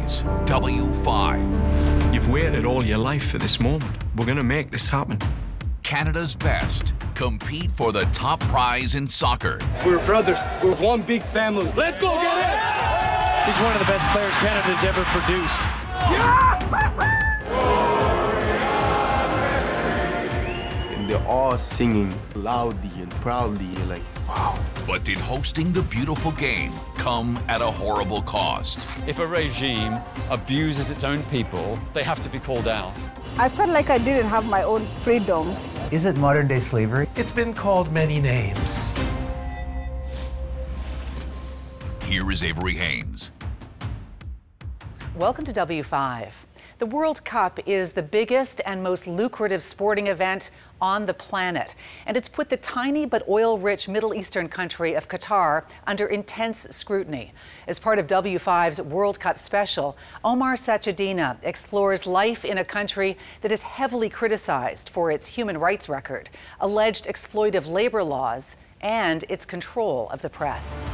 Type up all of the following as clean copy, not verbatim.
Haynes, W5. You've waited all your life for this moment. We're going to make this happen. Canada's best compete for the top prize in soccer. We're brothers. We're one big family. Let's go get it! He's one of the best players Canada's ever produced. And they're all singing loudly and proudly. You're like, wow. But did hosting the beautiful game come at a horrible cost? If a regime abuses its own people, they have to be called out. I felt like I didn't have my own freedom. Is it modern-day slavery? It's been called many names. Here is Avery Haynes. Welcome to W5. The World Cup is the biggest and most lucrative sporting event on the planet, and it's put the tiny but oil-rich Middle Eastern country of Qatar under intense scrutiny. As part of W5's World Cup special, Omar Sachedina explores life in a country that is heavily criticized for its human rights record, alleged exploitive labor laws, and its control of the press.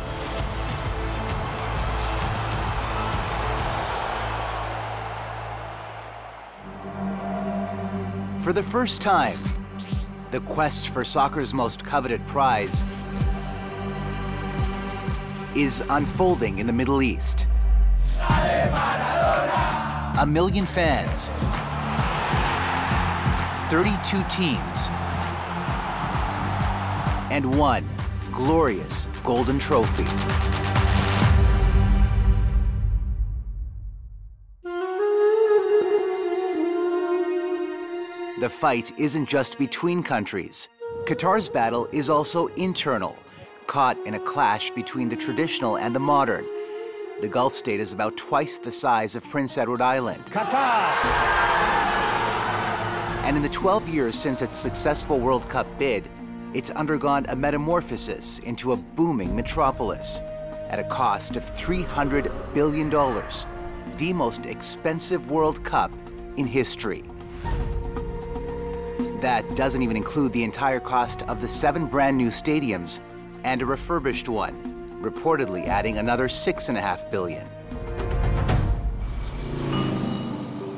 For the first time, the quest for soccer's most coveted prize is unfolding in the Middle East. 1 million fans, 32 teams, and one glorious golden trophy. The fight isn't just between countries. Qatar's battle is also internal, caught in a clash between the traditional and the modern. The Gulf state is about twice the size of Prince Edward Island. Qatar! And in the 12 years since its successful World Cup bid, it's undergone a metamorphosis into a booming metropolis at a cost of $300 billion, the most expensive World Cup in history. That doesn't even include the entire cost of the 7 brand new stadiums and a refurbished one, reportedly adding another $6.5 billion.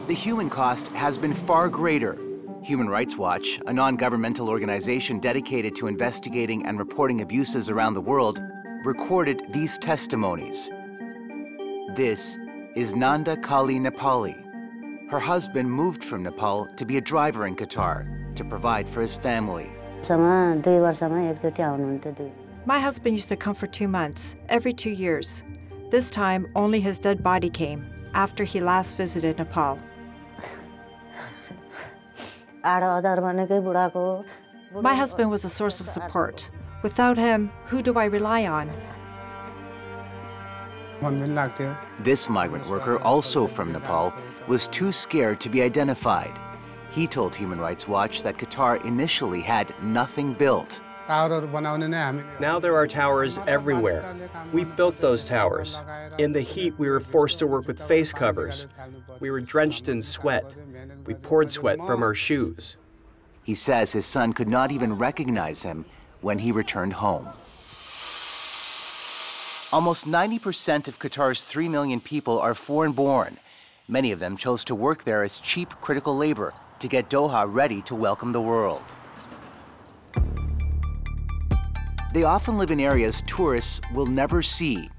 The human cost has been far greater. Human Rights Watch, a non-governmental organization dedicated to investigating and reporting abuses around the world, recorded these testimonies. This is Nanda Kali Nepali. Her husband moved from Nepal to be a driver in Qatar to provide for his family. My husband used to come for 2 months, every 2 years. This time, only his dead body came, after he last visited Nepal. My husband was a source of support. Without him, who do I rely on? This migrant worker, also from Nepal, was too scared to be identified. He told Human Rights Watch that Qatar initially had nothing built. Now there are towers everywhere. We built those towers. In the heat, we were forced to work with face covers. We were drenched in sweat. We poured sweat from our shoes. He says his son could not even recognize him when he returned home. Almost 90% of Qatar's 3 million people are foreign-born. Many of them chose to work there as cheap critical labor to get Doha ready to welcome the world. They often live in areas tourists will never see.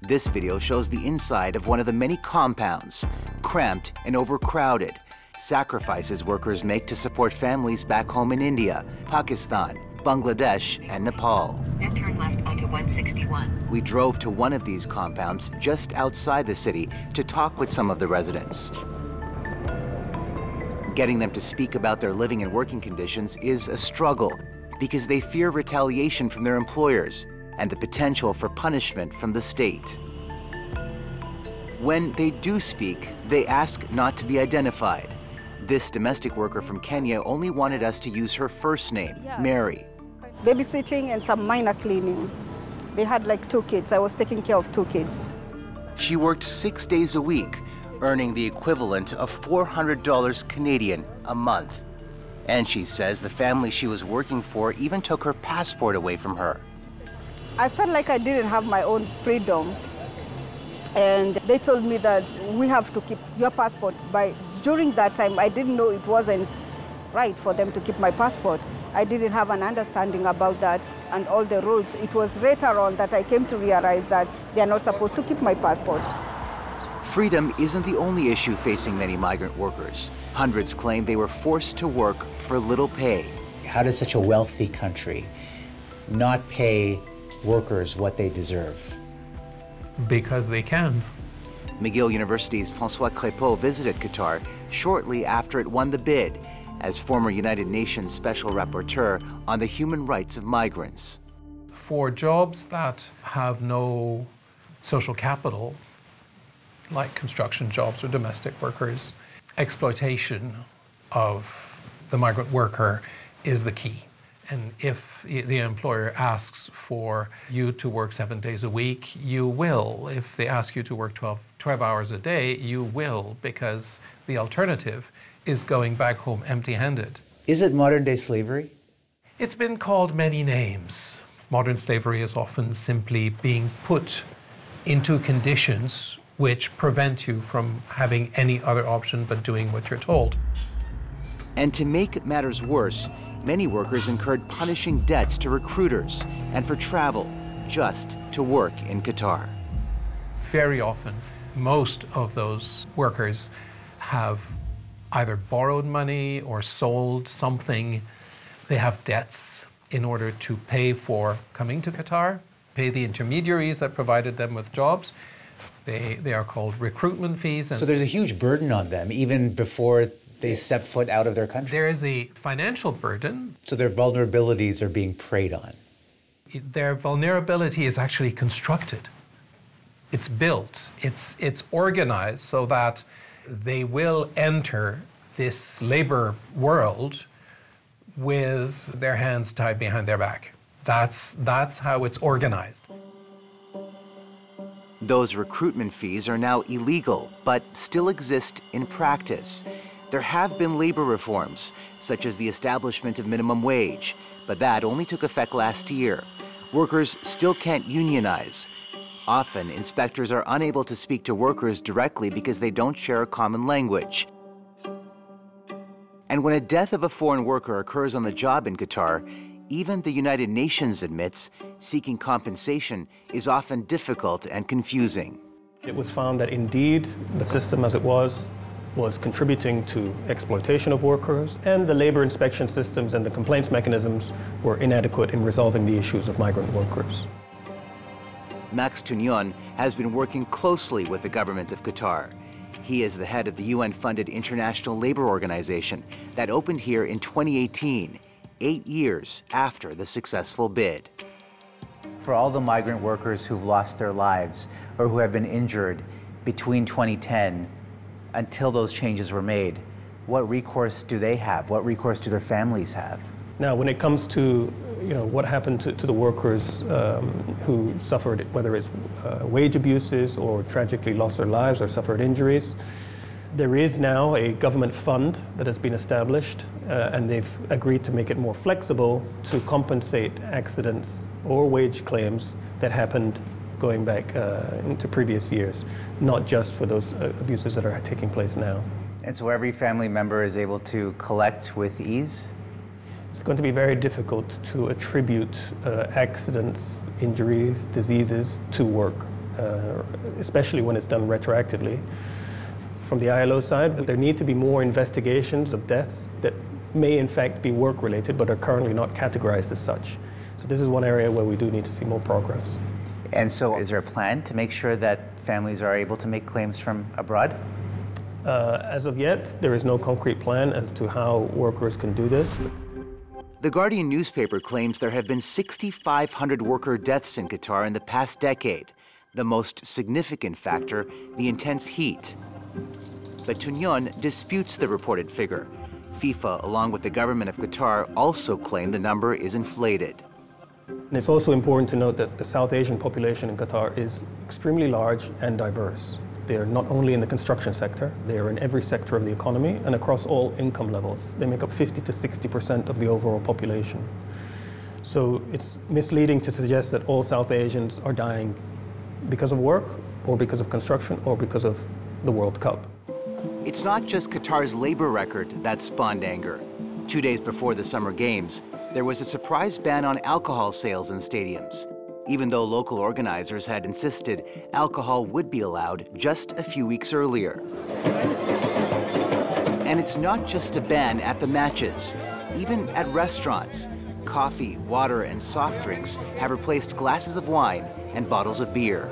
This video shows the inside of one of the many compounds, cramped and overcrowded, sacrifices workers make to support families back home in India, Pakistan, Bangladesh, and Nepal. Then turn left onto 161. We drove to one of these compounds just outside the city to talk with some of the residents. Getting them to speak about their living and working conditions is a struggle because they fear retaliation from their employers and the potential for punishment from the state. When they do speak, they ask not to be identified. This domestic worker from Kenya only wanted us to use her first name, Mary. Babysitting and some minor cleaning. They had like 2 kids. I was taking care of 2 kids. She worked 6 days a week, earning the equivalent of $400 Canadian a month. And she says the family she was working for even took her passport away from her. I felt like I didn't have my own freedom. And they told me that we have to keep your passport. During that time, I didn't know it wasn't right for them to keep my passport. I didn't have an understanding about that and all the rules. It was later on that I came to realize that they are not supposed to keep my passport. Freedom isn't the only issue facing many migrant workers. Hundreds claim they were forced to work for little pay. How does such a wealthy country not pay workers what they deserve? Because they can. McGill University's François Crépeau visited Qatar shortly after it won the bid as former United Nations Special Rapporteur on the human rights of migrants. For jobs that have no social capital, like construction jobs or domestic workers, exploitation of the migrant worker is the key. And if the employer asks for you to work 7 days a week, you will. If they ask you to work 12 hours a day, you will, because the alternative is going back home empty-handed. Is it modern-day slavery? It's been called many names. Modern slavery is often simply being put into conditions which prevent you from having any other option but doing what you're told. And to make matters worse, many workers incurred punishing debts to recruiters and for travel just to work in Qatar. Very often, most of those workers have either borrowed money or sold something. They have debts in order to pay for coming to Qatar, pay the intermediaries that provided them with jobs. They are called recruitment fees. So there's a huge burden on them even before they step foot out of their country. There is a financial burden. So their vulnerabilities are being preyed on. Their vulnerability is actually constructed. It's built, it's organized so that they will enter this labor world with their hands tied behind their back. That's how it's organized. Those recruitment fees are now illegal, but still exist in practice. There have been labor reforms, such as the establishment of minimum wage, but that only took effect last year. Workers still can't unionize. Often, inspectors are unable to speak to workers directly because they don't share a common language. And when a death of a foreign worker occurs on the job in Qatar, even the United Nations admits seeking compensation is often difficult and confusing. It was found that indeed the system as it was contributing to exploitation of workers, and the labor inspection systems and the complaints mechanisms were inadequate in resolving the issues of migrant workers. Max Tunyon has been working closely with the government of Qatar. He is the head of the UN-funded International Labor Organization that opened here in 2018, 8 years after the successful bid. For all the migrant workers who've lost their lives or who have been injured between 2010 until those changes were made, what recourse do they have? What recourse do their families have? Now, when it comes to what happened to the workers who suffered, whether it's wage abuses or tragically lost their lives or suffered injuries, there is now a government fund that has been established, and they've agreed to make it more flexible to compensate accidents or wage claims that happened going back into previous years, not just for those abuses that are taking place now. And so every family member is able to collect with ease? It's going to be very difficult to attribute accidents, injuries, diseases to work, especially when it's done retroactively. From the ILO side, there need to be more investigations of deaths that may in fact be work-related but are currently not categorized as such. So this is one area where we do need to see more progress. And so is there a plan to make sure that families are able to make claims from abroad? As of yet, there is no concrete plan as to how workers can do this. The Guardian newspaper claims there have been 6,500 worker deaths in Qatar in the past decade. The most significant factor, the intense heat. But Tunyon disputes the reported figure. FIFA, along with the government of Qatar, also claim the number is inflated. And it's also important to note that the South Asian population in Qatar is extremely large and diverse. They are not only in the construction sector, they are in every sector of the economy and across all income levels. They make up 50 to 60% of the overall population. So it's misleading to suggest that all South Asians are dying because of work or because of construction, or because of the World Cup. It's not just Qatar's labor record that spawned anger. 2 days before the Summer Games, there was a surprise ban on alcohol sales in stadiums, even though local organizers had insisted alcohol would be allowed just a few weeks earlier. And it's not just a ban at the matches. Even at restaurants, coffee, water, and soft drinks have replaced glasses of wine and bottles of beer.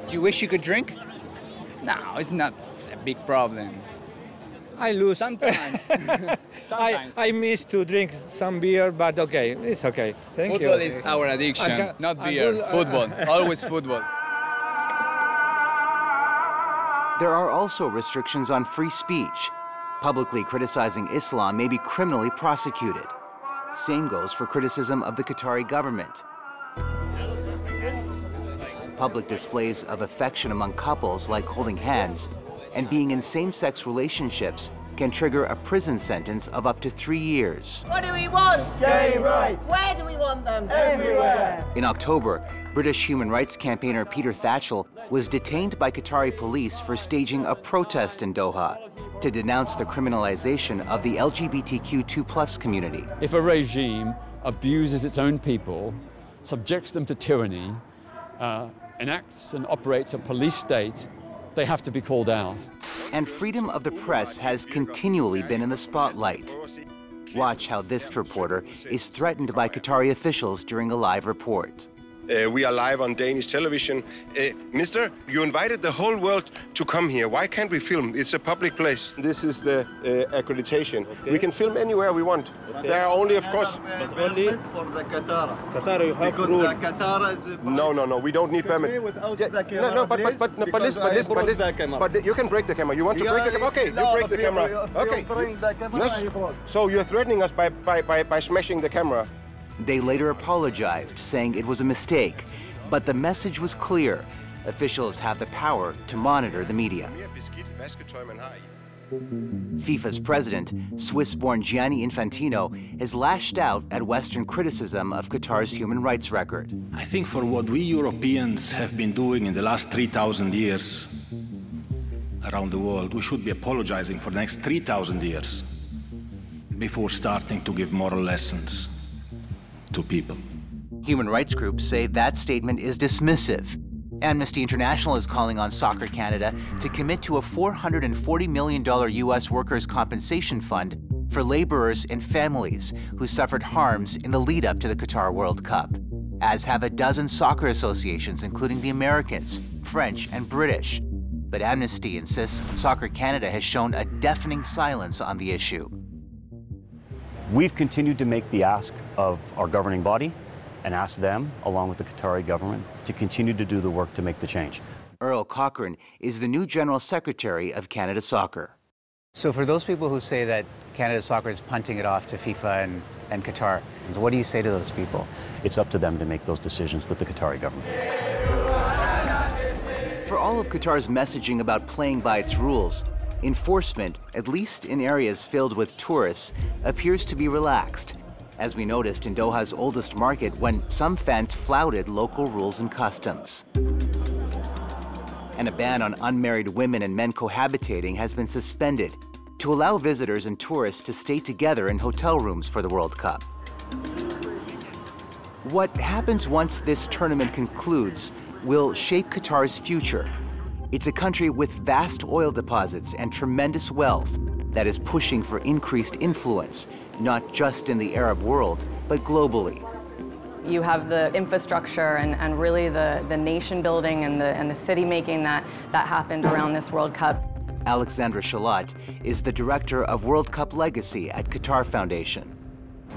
You wish you could drink? No, it's not a big problem. I lose sometimes. I miss to drink some beer, but okay, it's okay. Thank you. Football is our addiction, not beer. Football, always football. There are also restrictions on free speech. Publicly criticizing Islam may be criminally prosecuted. Same goes for criticism of the Qatari government. Public displays of affection among couples, like holding hands, and being in same-sex relationships can trigger a prison sentence of up to 3 years. What do we want? Gay rights. Where do we want them? Everywhere. In October, British human rights campaigner Peter Thatchell was detained by Qatari police for staging a protest in Doha to denounce the criminalization of the LGBTQ2+ community. If a regime abuses its own people, subjects them to tyranny, enacts and operates a police state, they have to be called out. And freedom of the press has continually been in the spotlight. Watch how this reporter is threatened by Qatari officials during a live report. We are live on Danish television. Mister, you invited the whole world to come here. Why can't we film? It's a public place. This is the accreditation. Okay. We can film anywhere we want. Okay. There are only, of course... Only for the Qatar. Qatar, you have because the Qatar is... No, we don't need permit. But you can break the camera. You want to break the camera? Okay, you break the camera. Okay. Yes. So you're threatening us by smashing the camera. They later apologized, saying it was a mistake, but the message was clear. Officials have the power to monitor the media. FIFA's president, Swiss-born Gianni Infantino, has lashed out at Western criticism of Qatar's human rights record. I think for what we Europeans have been doing in the last 3,000 years around the world, we should be apologizing for the next 3,000 years before starting to give moral lessons to people. Human rights groups say that statement is dismissive. Amnesty International is calling on Soccer Canada to commit to a $440 million U.S. workers' compensation fund for laborers and families who suffered harms in the lead-up to the Qatar World Cup, as have a dozen soccer associations, including the Americans, French, and British. But Amnesty insists Soccer Canada has shown a deafening silence on the issue. We've continued to make the ask of our governing body and ask them, along with the Qatari government, to continue to do the work to make the change. Earl Cochrane is the new General Secretary of Canada Soccer. So for those people who say that Canada Soccer is punting it off to FIFA and Qatar, what do you say to those people? It's up to them to make those decisions with the Qatari government. For all of Qatar's messaging about playing by its rules, enforcement, at least in areas filled with tourists, appears to be relaxed, as we noticed in Doha's oldest market when some fans flouted local rules and customs. And a ban on unmarried women and men cohabitating has been suspended to allow visitors and tourists to stay together in hotel rooms for the World Cup. What happens once this tournament concludes will shape Qatar's future. It's a country with vast oil deposits and tremendous wealth that is pushing for increased influence, not just in the Arab world, but globally. You have the infrastructure and really the nation building and the city making that happened around this World Cup. Alexandra Shalat is the director of World Cup Legacy at Qatar Foundation.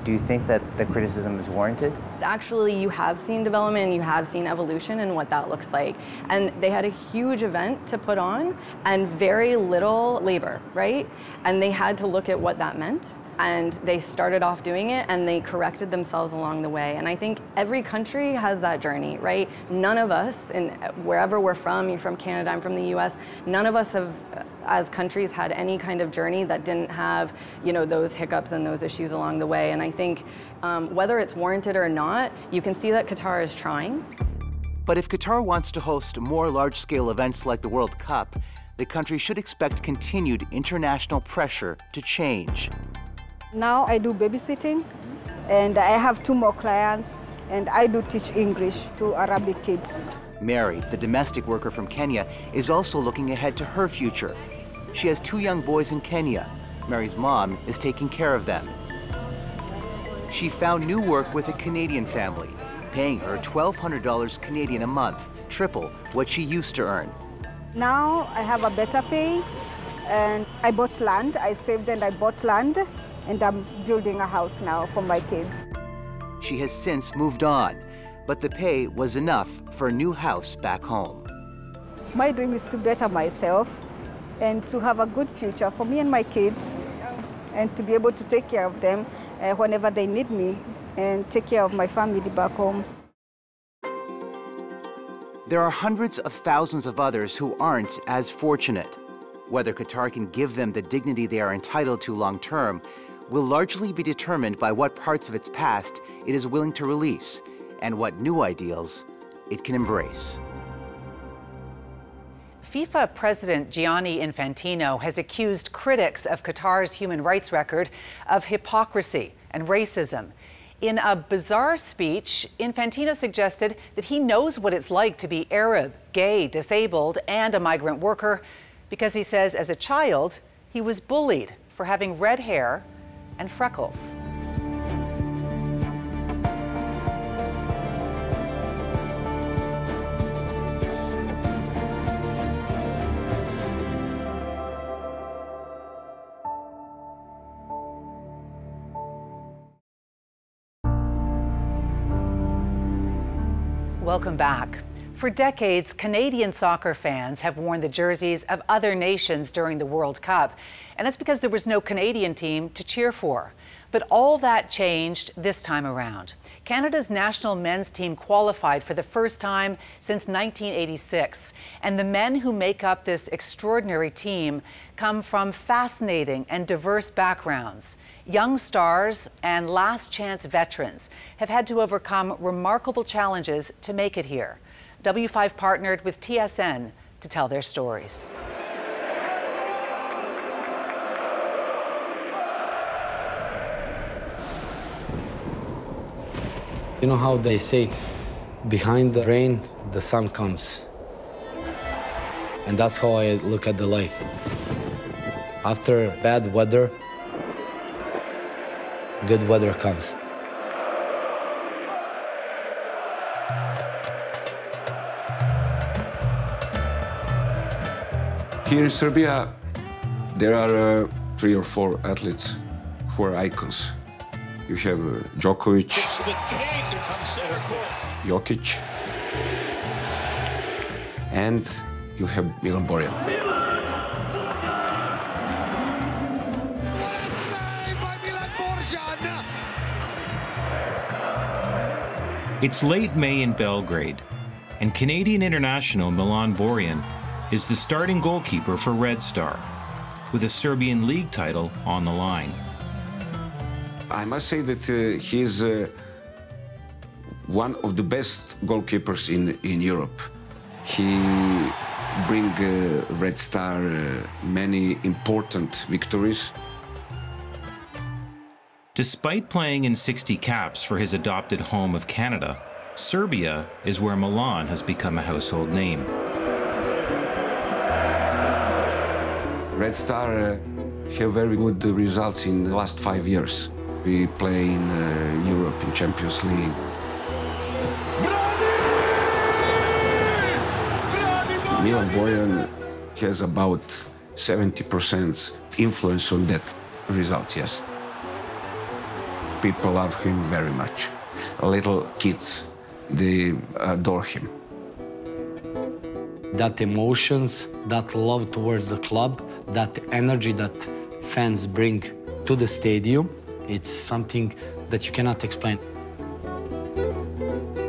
Do you think that the criticism is warranted? Actually, you have seen development and you have seen evolution and what that looks like. And they had a huge event to put on and very little labor, right? And they had to look at what that meant. And they started off doing it and they corrected themselves along the way. And I think every country has that journey, right? None of us, wherever we're from, you're from Canada, I'm from the US, none of us have, as countries, had any kind of journey that didn't have, those hiccups and those issues along the way. And I think whether it's warranted or not, you can see that Qatar is trying. But if Qatar wants to host more large-scale events like the World Cup, the country should expect continued international pressure to change. Now I do babysitting, and I have 2 more clients, and I do teach English to Arabic kids. Mary, the domestic worker from Kenya, is also looking ahead to her future. She has 2 young boys in Kenya. Mary's mom is taking care of them. She found new work with a Canadian family, paying her $1,200 Canadian a month, triple what she used to earn. Now I have a better pay, and I bought land. I saved and I bought land, and I'm building a house now for my kids. She has since moved on, but the pay was enough for a new house back home. My dream is to better myself and to have a good future for me and my kids, and to be able to take care of them whenever they need me, and take care of my family back home. There are hundreds of thousands of others who aren't as fortunate. Whether Qatar can give them the dignity they are entitled to long-term will largely be determined by what parts of its past it is willing to release and what new ideals it can embrace. FIFA President Gianni Infantino has accused critics of Qatar's human rights record of hypocrisy and racism. In a bizarre speech, Infantino suggested that he knows what it's like to be Arab, gay, disabled, and a migrant worker, because he says as a child, he was bullied for having red hair and freckles. Welcome back. For decades, Canadian soccer fans have worn the jerseys of other nations during the World Cup, and that's because there was no Canadian team to cheer for. But all that changed this time around. Canada's national men's team qualified for the first time since 1986, and the men who make up this extraordinary team come from fascinating and diverse backgrounds. Young stars and last-chance veterans have had to overcome remarkable challenges to make it here. W5 partnered with TSN to tell their stories. You know how they say, behind the rain, the sun comes. And that's how I look at the life. After bad weather, good weather comes. Here in Serbia, there are 3 or 4 athletes who are icons. You have Djokovic, Jokic, and you have Milan Borjan. It's late May in Belgrade, and Canadian international Milan Borjan is the starting goalkeeper for Red Star, with a Serbian league title on the line. I must say that he is one of the best goalkeepers in Europe. He brings Red Star many important victories. Despite playing in 60 caps for his adopted home of Canada, Serbia is where Milan has become a household name. Red Star have very good results in the last 5 years. We play in Europe, in Champions League. Milan Borjan has about 70% influence on that result, yes. People love him very much. Little kids, they adore him. That emotions, that love towards the club, that energy that fans bring to the stadium, it's something that you cannot explain.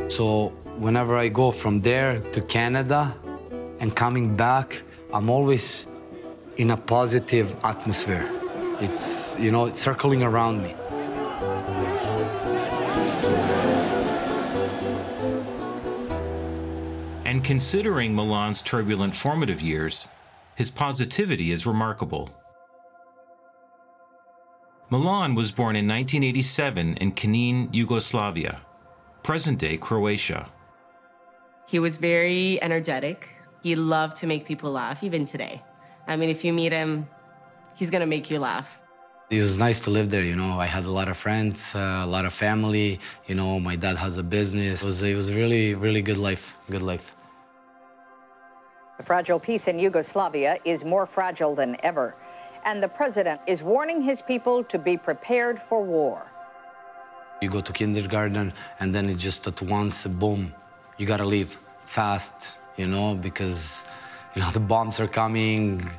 So whenever I go from there to Canada and coming back, I'm always in a positive atmosphere. It's, you know, it's circling around me. And considering Milan's turbulent formative years, his positivity is remarkable. Milan was born in 1987 in Knin, Yugoslavia, present-day Croatia. He was very energetic. He loved to make people laugh, even today. I mean, if you meet him, he's gonna make you laugh. It was nice to live there, you know. I had a lot of friends, a lot of family. You know, my dad has a business. It was really, really good life, good life. The fragile peace in Yugoslavia is more fragile than ever, and the president is warning his people to be prepared for war. You go to kindergarten, and then it just at once, boom, you gotta leave fast, you know, because, you know, the bombs are coming.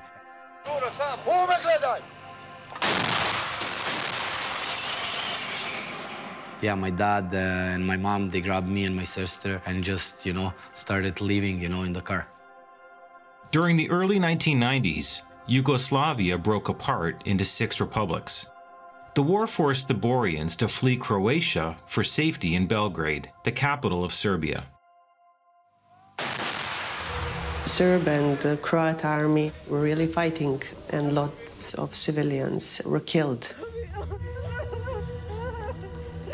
Yeah, my dad and my mom, they grabbed me and my sister and just, you know, started leaving, you know, in the car. During the early 1990s, Yugoslavia broke apart into 6 republics. The war forced the Borians to flee Croatia for safety in Belgrade, the capital of Serbia. The Serb and the Croat army were really fighting, and lots of civilians were killed.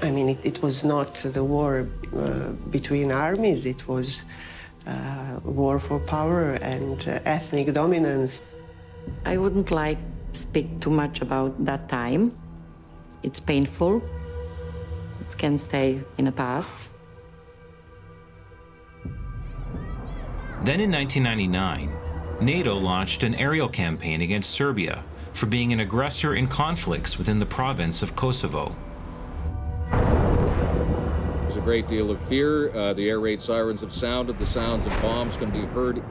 I mean, it was not the war between armies, it was war for power and ethnic dominance. I wouldn't like to speak too much about that time. It's painful. It can stay in the past. Then in 1999, NATO launched an aerial campaign against Serbia for being an aggressor in conflicts within the province of Kosovo. There's a great deal of fear. The air raid sirens have sounded. The sounds of bombs can be heard.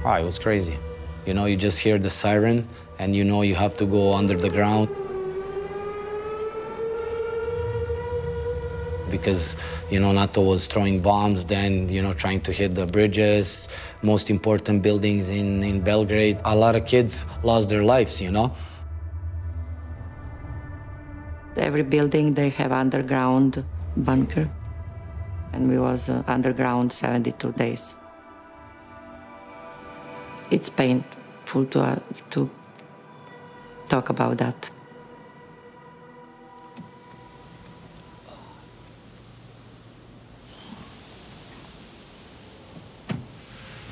Ah, it was crazy. You know, you just hear the siren, and you know you have to go under the ground. Because, you know, NATO was throwing bombs, then, you know, trying to hit the bridges, most important buildings in Belgrade. A lot of kids lost their lives, you know. Every building, they have underground bunker. And we was underground 72 days. It's painful to talk about that.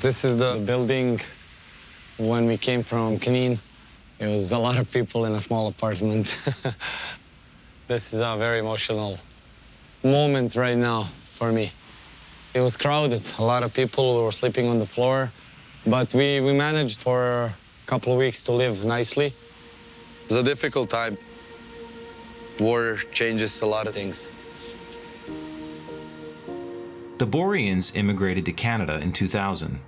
This is the building when we came from Knin. It was a lot of people in a small apartment. This is a very emotional moment right now for me. It was crowded. A lot of people were sleeping on the floor, but we managed for a couple of weeks to live nicely. It's a difficult time. War changes a lot of things. The Borians immigrated to Canada in 2000.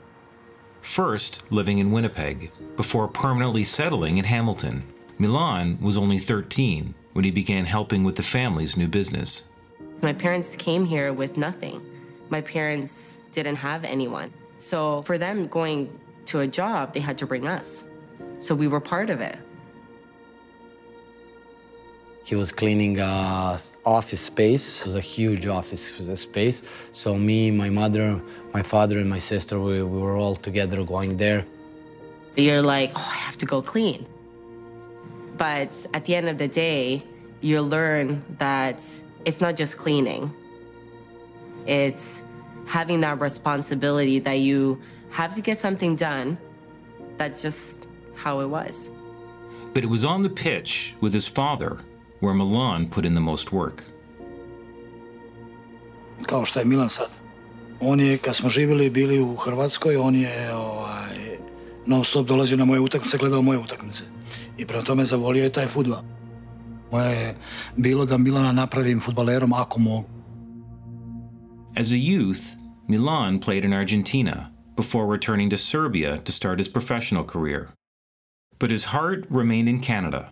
First living in Winnipeg, before permanently settling in Hamilton. Milan was only 13 when he began helping with the family's new business. My parents came here with nothing. My parents didn't have anyone. So for them going to a job, they had to bring us. So we were part of it. He was cleaning office space. It was a huge office space. So me, my mother, my father, and my sister, we were all together going there. You're like, oh, I have to go clean. But at the end of the day, you learn that it's not just cleaning. It's having that responsibility that you have to get something done. That's just how it was. But it was on the pitch with his father where Milan put in the most work. Kao što je Milan sad. On je, kad smo bili u Hrvatskoj, on je non stop dolazio na moje utakmice, gledao moje utakmice. I prema tome zavolio je taj fudbal. Moje je bilo da Milana napravim fudbalerom ako mogu. As a youth, Milan played in Argentina before returning to Serbia to start his professional career. But his heart remained in Canada.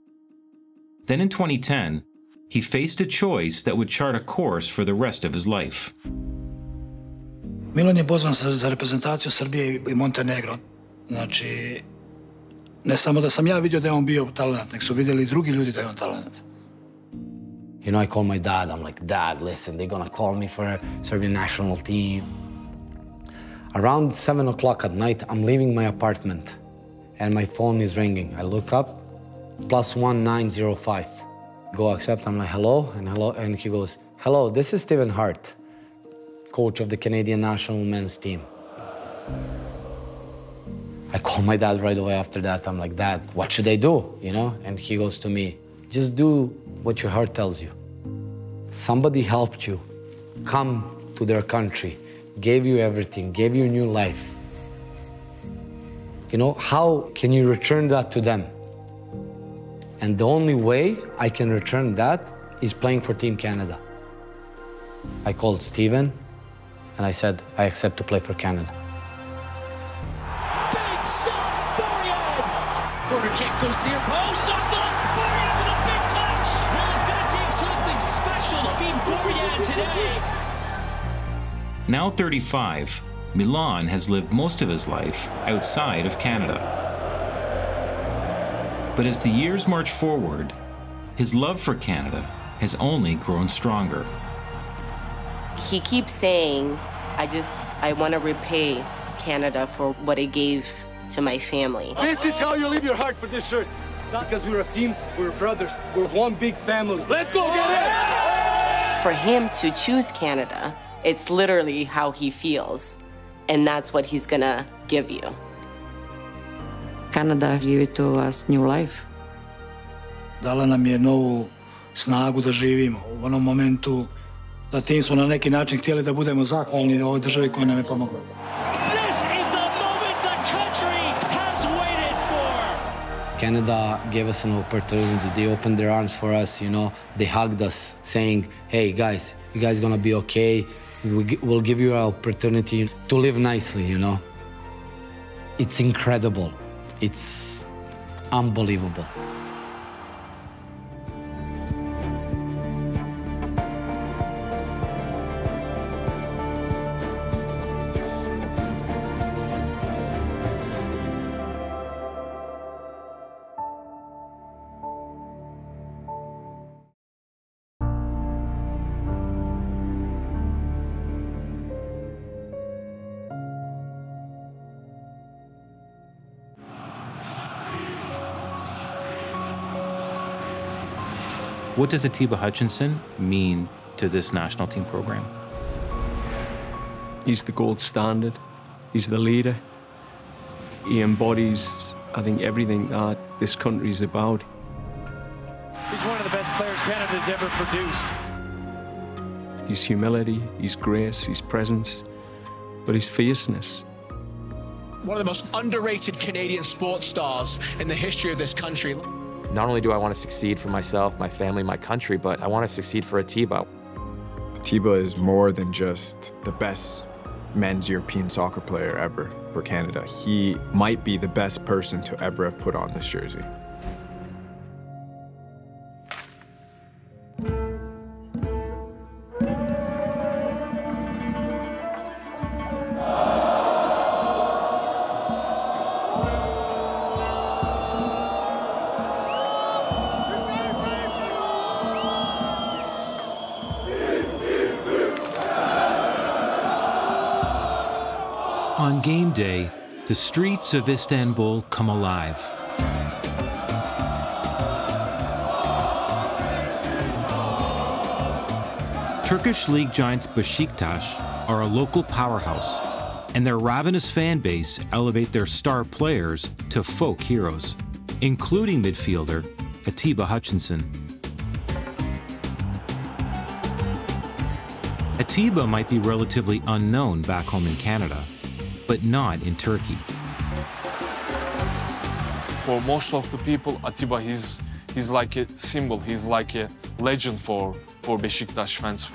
Then in 2010, he faced a choice that would chart a course for the rest of his life. Milan je pozvan za reprezentaciju Srbije i Montenegro. Znači, ne samo da sam ja vidio da je on bio talent, nek su vidjeli i drugi ljudi da je on talent. You know, I call my dad. I'm like, Dad, listen, they're gonna call me for Serbian national team. Around 7 o'clock at night, I'm leaving my apartment and my phone is ringing. I look up, +1905. Go accept, I'm like, hello, and he goes, hello, this is Stephen Hart, coach of the Canadian national men's team. I call my dad right away after that. I'm like, Dad, what should I do, you know? And he goes to me, just do what your heart tells you. Somebody helped you, come to their country, gave you everything, gave you a new life. You know, how can you return that to them? And the only way I can return that is playing for Team Canada. I called Stephen and I said, I accept to play for Canada. Big stop, Borjan! Corner kick goes near post, knocked on, Borjan with a big touch! Well, it's gonna take something special to beat Borjan today. Now 35, Milan has lived most of his life outside of Canada. But as the years march forward, his love for Canada has only grown stronger. He keeps saying, I want to repay Canada for what it gave to my family. This is how you leave your heart for this shirt. Because we're a team, we're brothers, we're one big family. Let's go get it! For him to choose Canada, it's literally how he feels. And that's what he's gonna give you. Canada gave to us new life. Dala nam je novu snagu da živimo. U onom momentu za tim smo na neki način htjeli da budemo zahvalni ovoj državi koja nam je pomogla. This is the moment the country has waited for. Canada gave us an opportunity. They opened their arms for us, you know. They hugged us, saying, hey, guys, you guys gonna be okay. We'll give you an opportunity to live nicely, you know. It's incredible. It's unbelievable. What does Atiba Hutchinson mean to this national team program? He's the gold standard. He's the leader. He embodies, I think, everything that this country is about. He's one of the best players Canada's ever produced. His humility, his grace, his presence, but his fierceness. One of the most underrated Canadian sports stars in the history of this country. Not only do I want to succeed for myself, my family, my country, but I want to succeed for Atiba. Atiba is more than just the best men's European soccer player ever for Canada. He might be the best person to ever have put on this jersey. On game day, the streets of Istanbul come alive. Turkish league giants Beşiktaş are a local powerhouse, and their ravenous fan base elevate their star players to folk heroes, including midfielder Atiba Hutchinson. Atiba might be relatively unknown back home in Canada, but not in Turkey. For most of the people, Atiba, he's like a symbol, he's like a legend for Beşiktaş fans.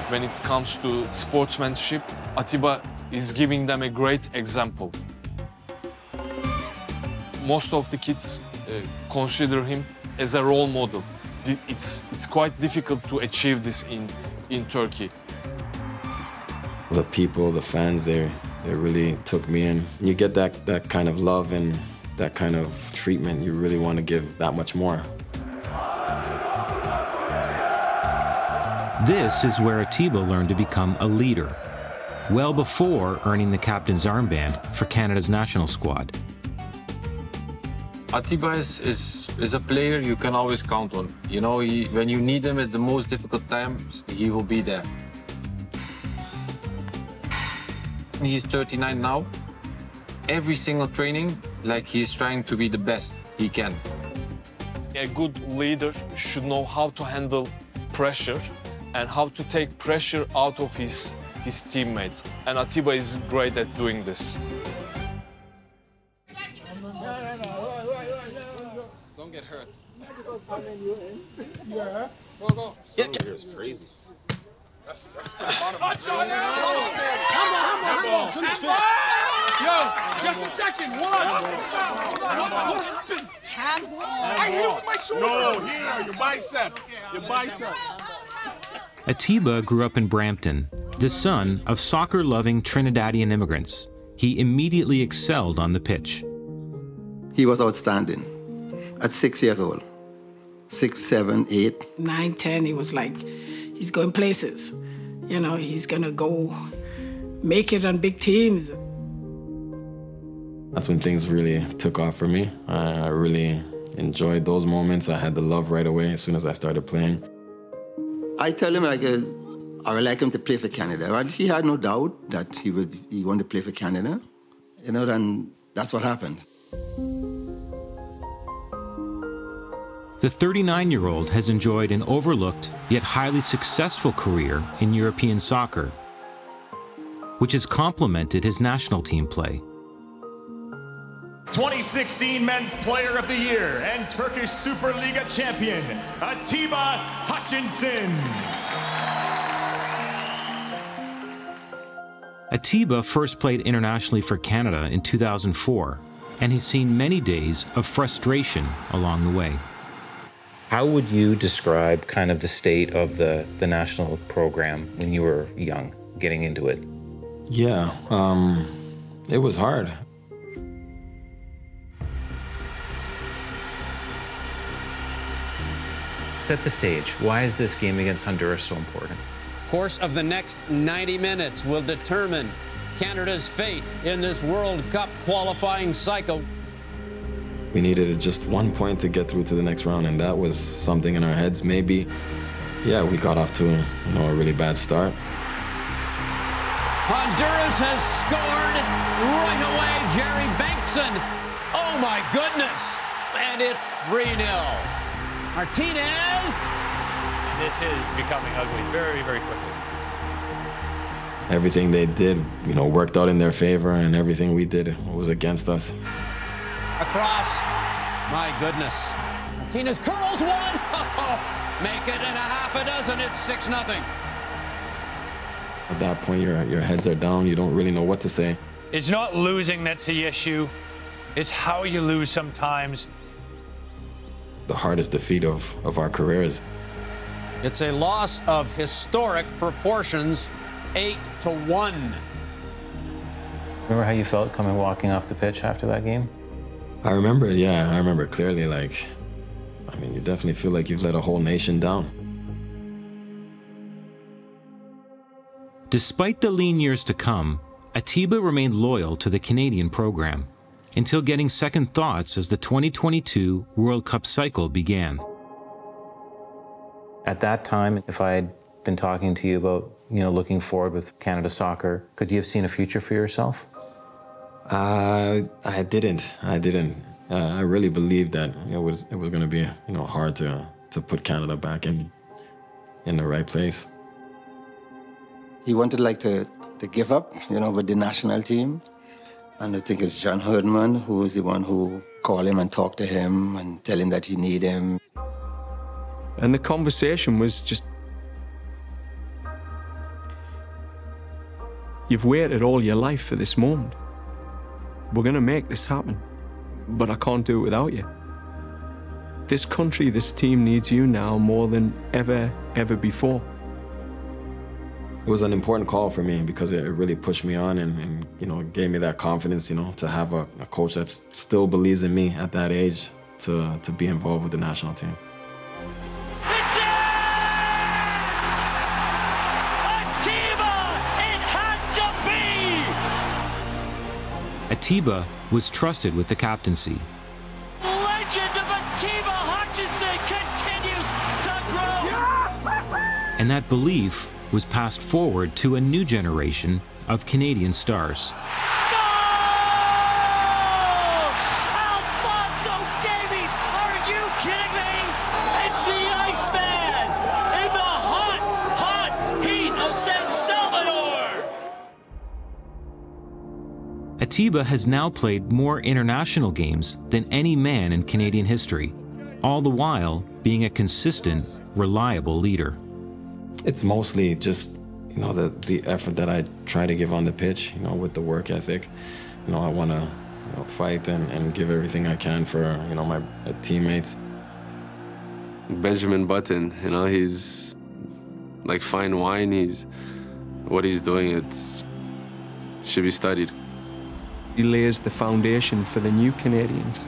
When it comes to sportsmanship, Atiba is giving them a great example. Most of the kids consider him as a role model. It's quite difficult to achieve this in Turkey. The people, the fans, they really took me in. You get that kind of love and that kind of treatment, you really want to give that much more. This is where Atiba learned to become a leader, well before earning the captain's armband for Canada's national squad. Atiba is a player you can always count on. You know, when you need him at the most difficult times, he will be there. He's 39 now. Every single training, like he's trying to be the best he can. A good leader should know how to handle pressure and how to take pressure out of his teammates. And Atiba is great at doing this. Don't get hurt. Yeah. Go, go. Here is crazy. That's touch on him! Hold on. Finish. Yo, just a second. What happened? Handball. I hit him with my shoulder. No, here, your bicep. Your bicep. Atiba grew up in Brampton, the son of soccer-loving Trinidadian immigrants. He immediately excelled on the pitch. He was outstanding at 6 years old. 6, 7, 8. 9, 10, he was like, he's going places. You know, he's gonna go make it on big teams. That's when things really took off for me. I really enjoyed those moments. I had the love right away as soon as I started playing. I tell him, like, I would like him to play for Canada. And he had no doubt that he wanted to play for Canada. You know, then that's what happened. The 39-year-old has enjoyed an overlooked yet highly successful career in European soccer, which has complemented his national team play. 2016 Men's Player of the Year and Turkish Superliga champion, Atiba Hutchinson. Atiba first played internationally for Canada in 2004, and he's seen many days of frustration along the way. How would you describe kind of the state of the national program when you were young, getting into it? Yeah, it was hard. Set the stage. Why is this game against Honduras so important? Course of the next 90 minutes will determine Canada's fate in this World Cup qualifying cycle. We needed just 1 point to get through to the next round, and that was something in our heads. Maybe, yeah, we got off to a really bad start. Honduras has scored right away. Jerry Bankson. Oh my goodness. And it's 3-0. Martinez. This is becoming ugly very, very quickly. Everything they did, worked out in their favor, and everything we did was against us. Across. My goodness. Martinez curls one. Make it in a half a dozen. It's 6-0. At that point, your heads are down. You don't really know what to say. It's not losing that's the issue. It's how you lose sometimes. The hardest defeat of our careers. It's a loss of historic proportions, 8-1. Remember how you felt walking off the pitch after that game? I remember it, yeah. I remember clearly, you definitely feel like you've let a whole nation down. Despite the lean years to come, Atiba remained loyal to the Canadian program until getting second thoughts as the 2022 World Cup cycle began. At that time, if I had been talking to you about, looking forward with Canada soccer, could you have seen a future for yourself? I didn't. I really believed that it was going to be hard to put Canada back in the right place. He wanted to give up, with the national team. And I think it's John Herdman who is the one who called him and talked to him and tell him that he need him. And the conversation was just, you've waited all your life for this moment. We're gonna make this happen, but I can't do it without you. This country, this team needs you now more than ever before. It was an important call for me because it really pushed me on and gave me that confidence, to have a coach that still believes in me at that age to be involved with the national team. Atiba was trusted with the captaincy. Legend of Atiba Hutchinson continues to grow. And that belief was passed forward to a new generation of Canadian stars. Atiba has now played more international games than any man in Canadian history, all the while being a consistent, reliable leader. It's mostly just, the effort that I try to give on the pitch, with the work ethic. I want to fight and give everything I can for, my teammates. Benjamin Button, he's like fine wine. What he's doing, it should be studied. He lays the foundation for the new Canadians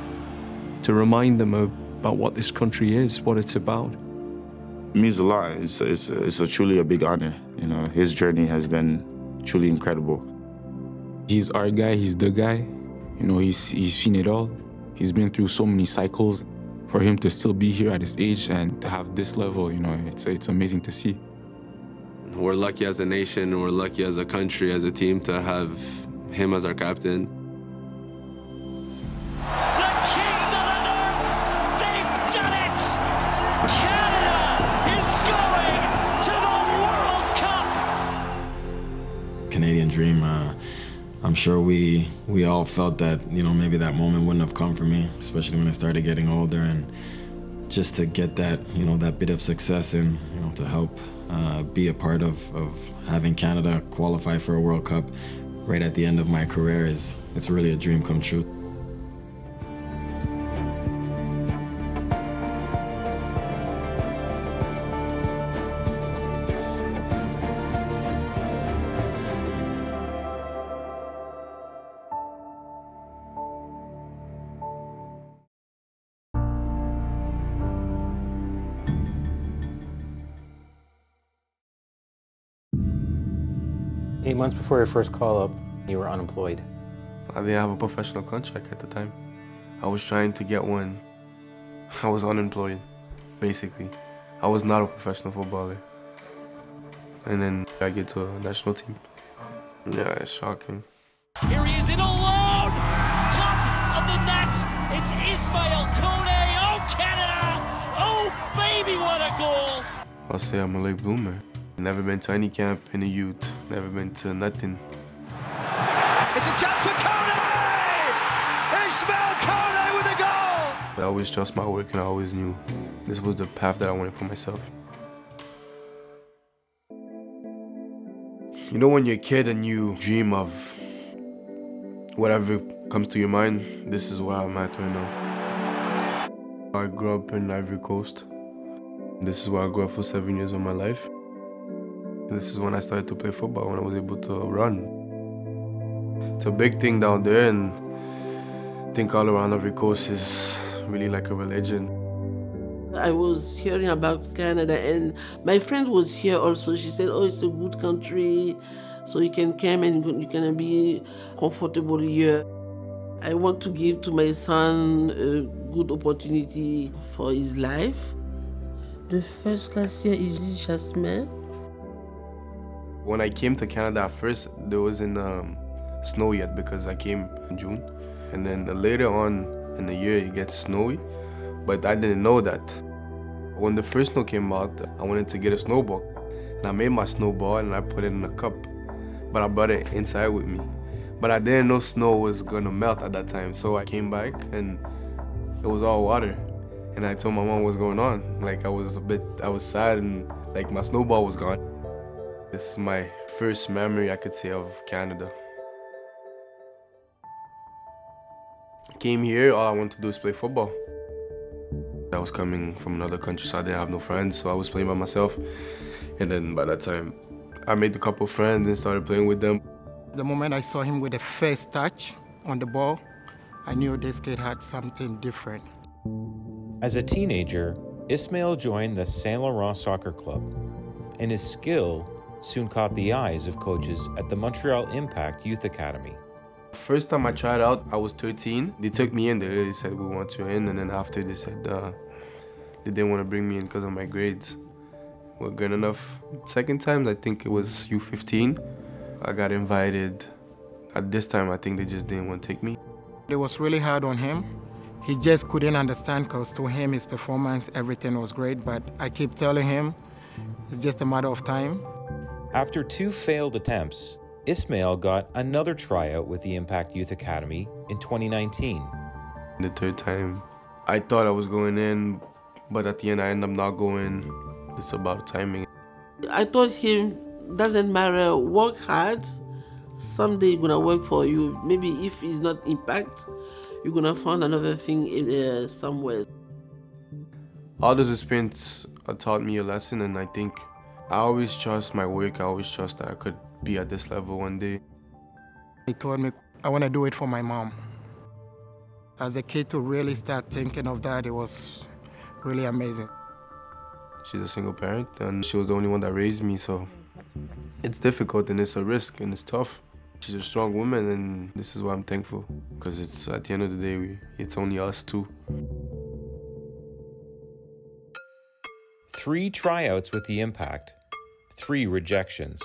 to remind them about what this country is, what it's about. It means a lot. It's truly a big honor. His journey has been truly incredible. He's our guy. He's the guy. He's seen it all. He's been through so many cycles. For him to still be here at his age and to have this level, it's amazing to see. We're lucky as a nation. We're lucky as a country, as a team, to have him as our captain. Canadian dream. I'm sure we all felt that, maybe that moment wouldn't have come for me, especially when I started getting older, and just to get that, that bit of success and, to help be a part of having Canada qualify for a World Cup right at the end of my career it's really a dream come true. Eight months before your first call-up, you were unemployed. I didn't have a professional contract at the time. I was trying to get one. I was unemployed, basically. I was not a professional footballer. And then I get to a national team. Yeah, it's shocking. Here he is in alone! Top of the net! It's Ismail Kone! Oh, Canada! Oh, baby, what a goal! I'll say I'm a late bloomer. Never been to any camp in the youth. Never been to nothing. It's a chance for Kone! Ismail Kone with a goal! I always trust my work, and I always knew this was the path that I wanted for myself. When you're a kid and you dream of whatever comes to your mind, this is where I'm at right now. I grew up in Ivory Coast. This is where I grew up for 7 years of my life. This is when I started to play football, when I was able to run. It's a big thing down there, and I think all around Ivory Coast is really like a religion. I was hearing about Canada, and my friend was here also. She said, oh, it's a good country, so you can come and you can be comfortable here. I want to give to my son a good opportunity for his life. The first class here is Jasmine. When I came to Canada at first, there wasn't snow yet because I came in June. And then later on in the year, it gets snowy, but I didn't know that. When the first snow came out, I wanted to get a snowball. And I made my snowball and I put it in a cup, but I brought it inside with me. But I didn't know snow was gonna melt at that time, so I came back and it was all water. And I told my mom what's going on. Like I was sad and like my snowball was gone. This is my first memory, I could say, of Canada. Came here, all I wanted to do is play football. I was coming from another country, so I didn't have no friends, so I was playing by myself. And then by that time, I made a couple friends and started playing with them. The moment I saw him with the first touch on the ball, I knew this kid had something different. As a teenager, Ismail joined the Saint Laurent Soccer Club, and his skill soon caught the eyes of coaches at the Montreal Impact Youth Academy. First time I tried out, I was 13. They took me in, they said, we want you in, and then after they said they didn't want to bring me in because of my grades were good enough. Second time, I think it was U15. I got invited. At this time, I think they just didn't want to take me. It was really hard on him. He just couldn't understand because to him, his performance, everything was great, but I keep telling him it's just a matter of time. After 2 failed attempts, Ismail got another tryout with the Impact Youth Academy in 2019. The third time, I thought I was going in, but at the end, I ended up not going. It's about timing. I told him, doesn't matter, work hard. Someday it's gonna work for you. Maybe if it's not Impact, you're gonna find another thing in, somewhere. All those experiences taught me a lesson, and I think I always trust my work. I always trust that I could be at this level one day. He told me, I want to do it for my mom. As a kid to really start thinking of that, it was really amazing. She's a single parent, and she was the only one that raised me, so it's difficult and it's a risk and it's tough. She's a strong woman, and this is why I'm thankful, because it's at the end of the day, it's only us two. 3 tryouts with the Impact, 3 rejections.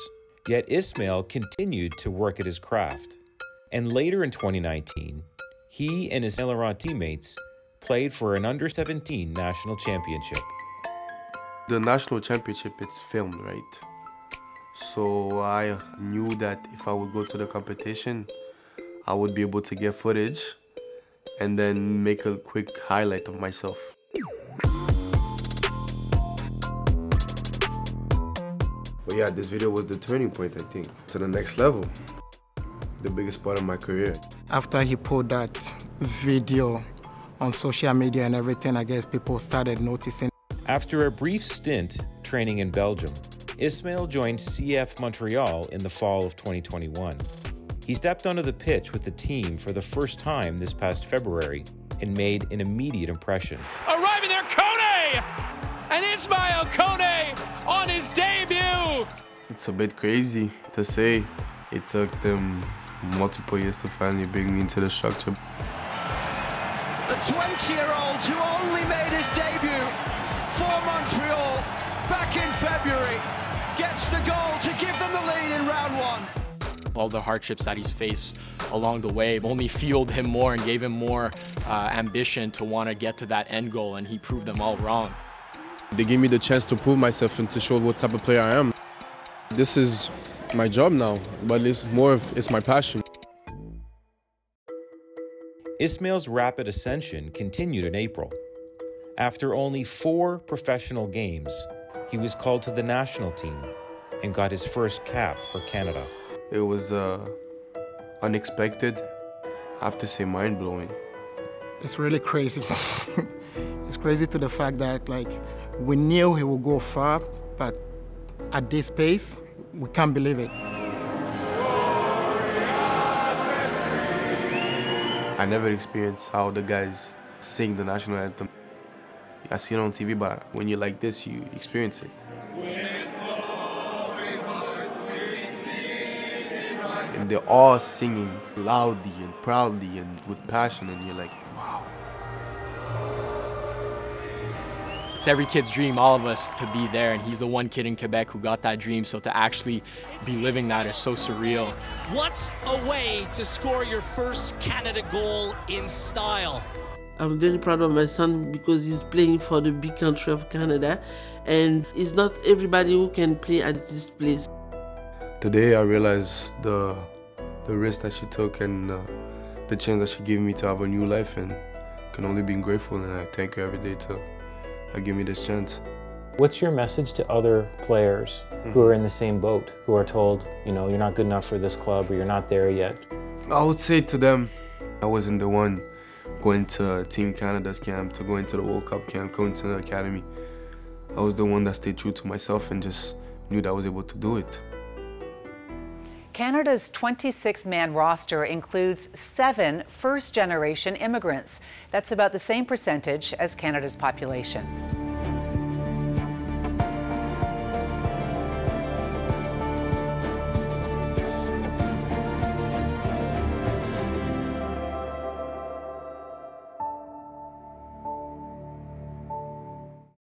Yet Ismail continued to work at his craft. And later in 2019, he and his Aileron teammates played for an under-17 national championship. The national championship, it's filmed, right? So I knew that if I would go to the competition, I would be able to get footage and then make a quick highlight of myself. But yeah, this video was the turning point, I think, to the next level. The biggest part of my career. After he put that video on social media and everything, I guess people started noticing. After a brief stint training in Belgium, Ismail joined CF Montreal in the fall of 2021. He stepped onto the pitch with the team for the first time this past February and made an immediate impression. Arriving there, Kone! And Ismail Kone on his debut! It's a bit crazy to say. It took them multiple years to finally bring me into the structure. The 20-year-old who only made his debut for Montreal back in February gets the goal to give them the lead in round 1. All the hardships that he's faced along the way only fueled him more and gave him more ambition to want to get to that end goal, and he proved them all wrong. They gave me the chance to prove myself and to show what type of player I am. This is my job now, but it's my passion. Ismail's rapid ascension continued in April. After only 4 professional games, he was called to the national team and got his first cap for Canada. It was unexpected. I have to say mind-blowing. It's really crazy. It's crazy to the fact that we knew he would go far, but at this pace, we can't believe it. I never experienced how the guys sing the national anthem. I see it on TV, but when you're like this, you experience it. And they're all singing loudly and proudly and with passion, and you're like, wow. It's every kid's dream, all of us, to be there, and he's the one kid in Quebec who got that dream, so to actually be living that is so surreal. What a way to score your first Canada goal in style. I'm very proud of my son because he's playing for the big country of Canada, and it's not everybody who can play at this place. Today I realized the risk that she took and the chance that she gave me to have a new life, and can only be grateful, and I thank her every day to give me this chance. What's your message to other players who are in the same boat, who are told, you're not good enough for this club or you're not there yet? I would say to them, I wasn't the one going to Team Canada's camp, to going to the World Cup camp, going to the academy. I was the one that stayed true to myself and just knew that I was able to do it. Canada's 26-man roster includes 7 first-generation immigrants. That's about the same percentage as Canada's population.